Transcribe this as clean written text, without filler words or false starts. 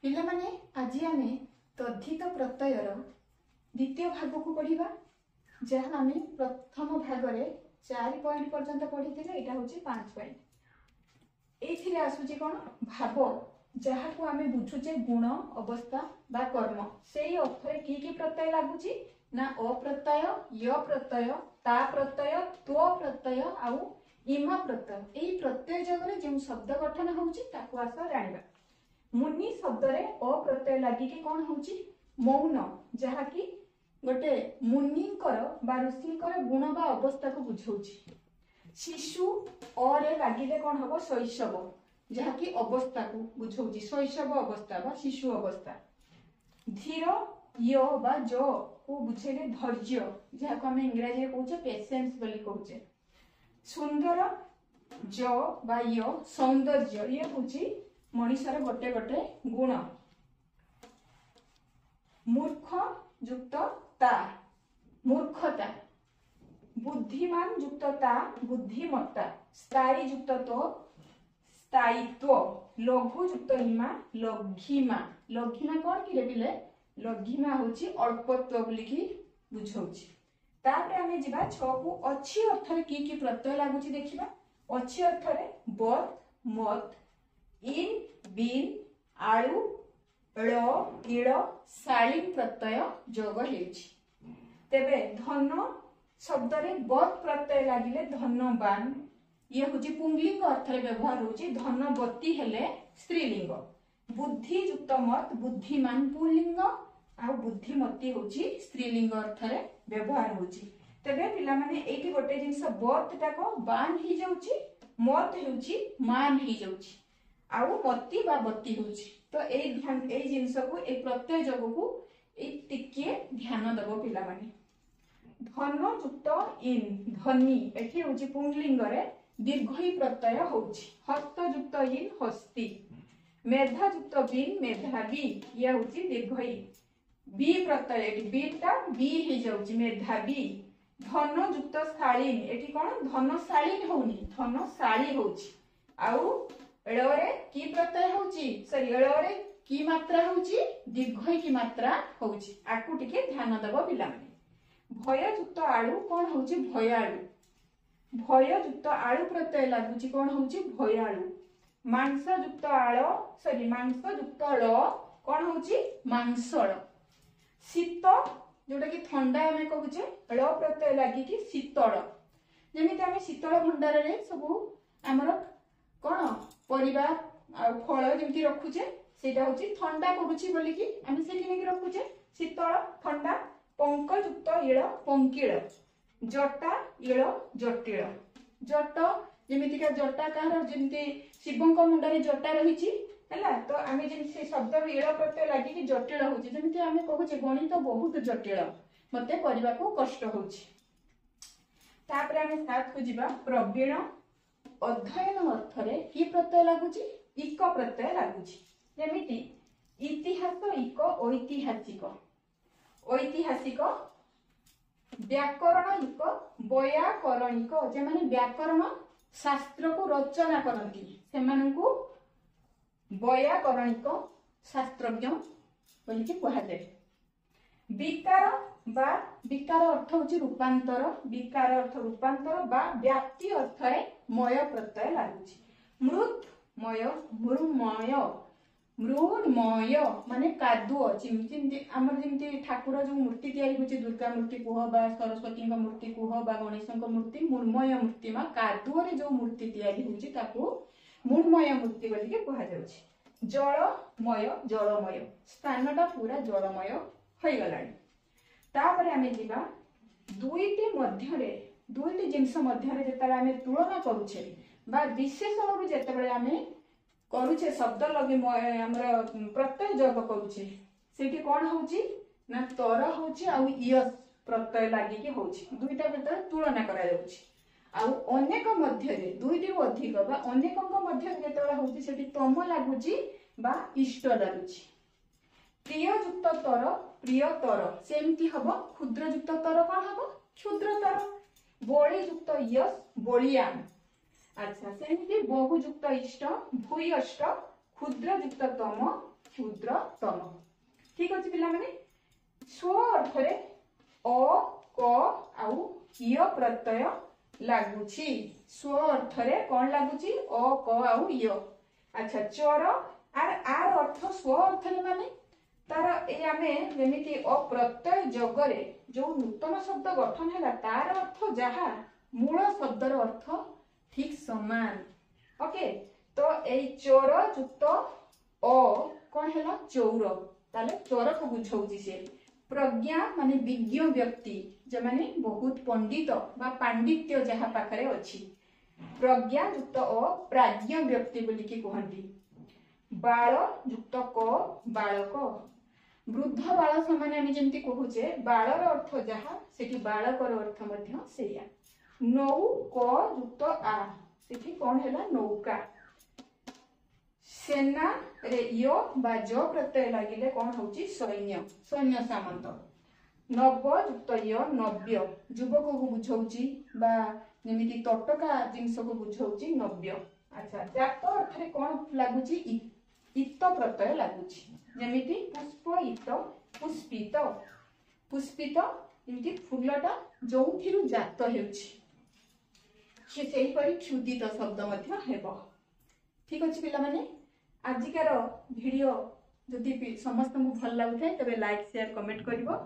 पिला माने आज आमे तद्धित प्रत्ययर द्वितीय भाग को पढ़िबा जहाँ आमे प्रथम भाग रे 4 पॉइंट पर्यंत पढ़ी एटा होची 5 पॉइंट एथिरे आसुची कोन भाव जहाँ को आमे बुझुचे गुण अवस्था बा कर्म सेही अर्थ रे की प्रत्यय लागुची ना अ प्रत्यय य प्रत्यय ता प्रत्यय त्व प्रत्यय आउ इमा प्रत्यय एही प्रत्यय जगरे जे शब्द गठन होउची ताको आस जानिबा मुनि शब्द रे अ प्रत्यय लागि के कोन होउची मौन जहाँ की गोटे मुनिकर बा ऋषिकर गुण बा अवस्था को बुझाउची शिशु अ रे लागिले कोन हबो शैशव जहाँ की अवस्था को बुझाउची शैशव अवस्था बा शिशु अवस्था धीर य बा ज को बुझेले धैर्य जहाँ को हम इंग्रजी रे कहउचे पेशेंस बोली कहउचे सुंदर ज बा य सौंदर्य ये होची मनुष्यर गोटे गोटे गुण मूर्ख युक्त ता मूर्खता बुद्धिमान युक्त ता बुद्धिमत्ता स्थायी युक्त तो स्थायित्व लघु युक्त इमा लघिमा लघिमा कौन कि पिले लघिमा होची अल्पत्व बोली की बुझाउची तापर आमे जिबा 6 को अच्छी अर्थ रे की प्रत्यय लागुची देखिबा अच्छी अर्थ रे बत मत इन बिन आलू ळ इळ शालीन प्रत्यय जोग हेउची तेबे धन शब्द रे बत प्रत्यय लागिले धनवान ये होची पुंगलिंग अर्थ रे व्यवहार होची धनवती हेले स्त्रीलिंग बुद्धि युक्त मत बुद्धिमान पुल्लिंग आ बुद्धिमती होची स्त्रीलिंग अर्थ रे व्यवहार होची तेबे पिला माने एठी गोटे जिंस बत टाको बान ही जाउची मत हेउची मान ही जाउची आउ मती बा बत्ती होची तो ए ध्यान ए जिंस को ए प्रत्यय जग को ए टिके ध्यान दबो पिला माने धन युक्त इन धनी एठी होची पुंगलिंग रे दीर्घई प्रत्यय होची हस्त युक्त इन हस्ती मेधा युक्त बिन मेधावी ये होची दीर्घई बी प्रत्यय एठी बीटा बी हे जाउची मेधावी धन युक्त शालीन एठी कोन धनशालीन होनी धनशाली होची आउ रे की प्रत्यय होची सॉरी रे की मात्रा होची दीर्घई की मात्रा होची आकु टिके ध्यान दबो पिला माने भय युक्त आळु कोन होची भयाळु भय युक्त आळु प्रत्यय लागुची कोन होची भयाळु मांस युक्त आळ सॉरी मांस युक्त ळ कोन होची मांसळ शीत जोटा की ठंडा हमें कहूचे ळ प्रत्यय लागि की शीतळ जेमिति हमें शीतळ भंडार रे सब हमर कोन परिबा आ फळ जेमिति रखुचे सेटा होची ठंडा करूची बोली की हम सेठी नेकी रखुचे शीतळ ठंडा पंक युक्त इळ पंकिळ जटा इळ जटिळ जट जेमिति का जटा कार जेमिति शिवंक मुंडरे जटा रहिची हैला तो आमे जे से शब्द इळ प्रत्यय लागि की जटिळ होची जेमिति आमे कहूचे गणित बहुत जटिळ मते करबा को कष्ट होची तापर आमे साथ को जिबा प्रवीण अध्ययन अर्थ रे की प्रत्यय लागुची इक प्रत्यय लागुची जेमिति इतिहास इक ऐतिहासिक ऐतिहासिक व्याकरण इक व्याकरणिक जे माने व्याकरण शास्त्र को रचना करंती से माने को व्याकरणिक शास्त्रज्ञ बोली की कहा जाय विकार बा विकार अर्थ होची रूपांतर विकार अर्थ रूपांतर बा व्याप्ति अर्थ रे मय प्रत्यय लागुची मृतमय मृमय मृण्मय माने कादुओ चिमचिम हमर जेमति ठाकुर जो मूर्ति तयारी होची दुर्गा मूर्ति कुह बा सरस्वती का मूर्ति कुह बा गणेश का मूर्ति मृण्मय मूर्ति मा कादुओ रे जो मूर्ति तयारी होची ताको मृण्मय मूर्ति बोली के कहा जाउची जलमय स्थानटा पूरा जलमय होई गलानी तापरे आमे जिबा दुईटी जिंस मध्य जेतले आमे तुलना करूछे बा विशेषण रु जेतबेले आमे करूछे शब्द लगे हमर प्रत्यय जग करूछे सेठी कोन होउची ना तर होउची आ यस प्रत्यय लागि के होउची दुईटा भीतर तुलना करा जाउची आ अनेक मध्य रे दुईटी अधिक बा अनेकक मध्य जेतबेले होउची सेठी तम लागुची बा इष्ट लागुची प्रिय युक्त तर प्रियतर सेमती हबो क्षुद्र युक्त तर कोन हबो क्षुद्रतर बळी युक्त यस बळियान अच्छा सेमती बहु युक्त इष्ट भूयष्ट क्षुद्र युक्त तम क्षुद्रतम। ठीक अच्छे पिला माने स्व अर्थ रे अ क आउ य प्रत्यय लागुची। स्व अर्थ रे कौन लागुची अ क आउ य। अच्छा चर आर अर्थ स्व अर्थ रे माने तार ए आमे जेमिति अप्रत्यय जगरे जो नूतन शब्द गठन है तार अर्थ जहा मूल शब्दर अर्थ ठीक समान। ओके तो ए चोर युक्त अ कौन है चौर ताले चोर को बुझाऊची से। प्रज्ञा माने विज्ञ व्यक्ति जे माने बहुत पंडित बा पांडित्य जहा पाखरे अछि। प्रज्ञा युक्त अ प्राज्ञ व्यक्ति बोली की कहंती। बाल युक्त क बालक। वृद्ध बाल समान आम जमी कहूचे बालर अर्थ जहा सेठी बालकर अर्थ मध्य सेया। नौ क युक्त आ सेठी कौन है नौका। सेना रे यो बा ज प्रत्यय लागिले कौन होची सैन्य सैन्य सामंत। नव युक्त य नव्य युवक को बुझाऊची बा जेमिति तटका जिनस को बुझाऊची नव्य। अच्छा जात अर्थ रे कौन लागुची इत प्रत्यय लागुची जेमिति पुष्प इत पुष्पित। पुष्पित जेमिति फूलटा जोथिरु जात हेउची से सेही परि क्षुदित शब्द मध्य हेबो। ठीक अछि पिला माने आजिकार वीडियो जदि समस्त को भल लागुଥାଏ तबे लाइक शेयर कमेंट करिवो।